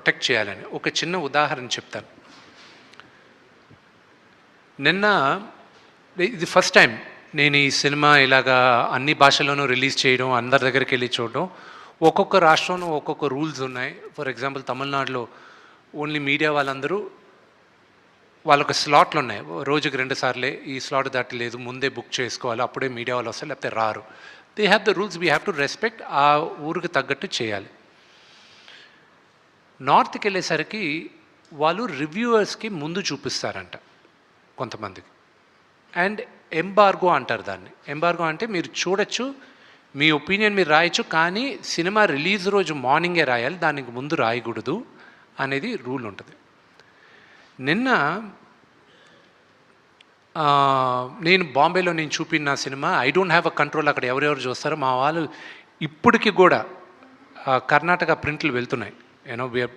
Protect చేయాలని. ఒక చిన్న ఉదాహరణ చెప్తాను. నిన్న ఇది ఫస్ట్ టైం నేను ఈ సినిమా ఇలాగా అన్ని భాషల్లోనూ రిలీజ్ చేయడం, అందరి దగ్గరికి వెళ్ళి చూడడం. ఒక్కొక్క రాష్ట్రంలో ఒక్కొక్క రూల్స్ ఉన్నాయి. ఫర్ ఎగ్జాంపుల్ తమిళనాడులో ఓన్లీ మీడియా వాళ్ళందరూ వాళ్ళొక స్లాట్లు ఉన్నాయి. రోజుకి 2 సార్లే, ఈ స్లాట్ దాటలేదు, ముందే బుక్ చేసుకోవాలి, అప్పుడే మీడియా వాళ్ళు వస్తారు, లేకపోతే రారు. They have the rules, we have to respect. ఆ ఊరికి తగ్గట్టు చేయాలి. నార్త్కి వెళ్ళేసరికి వాళ్ళు రివ్యూవర్స్కి ముందు చూపిస్తారంట కొంతమందికి. అండ్ ఎంబార్గో అంటారు దాన్ని. ఎంబార్గో అంటే మీరు చూడొచ్చు, మీ ఒపీనియన్ మీరు రాయొచ్చు, కానీ సినిమా రిలీజ్ రోజు మార్నింగే రాయాలి, దానికి ముందు రాయకూడదు అనేది రూల్ ఉంటుంది. నిన్న నేను బాంబేలో నేను చూపిన cinema I don't have a control, అక్కడ ఎవరెవరు చూస్తారో మా వాళ్ళు ఇప్పటికి కూడా కర్ణాటక ప్రింట్లు వెళ్తున్నాయి. You know we are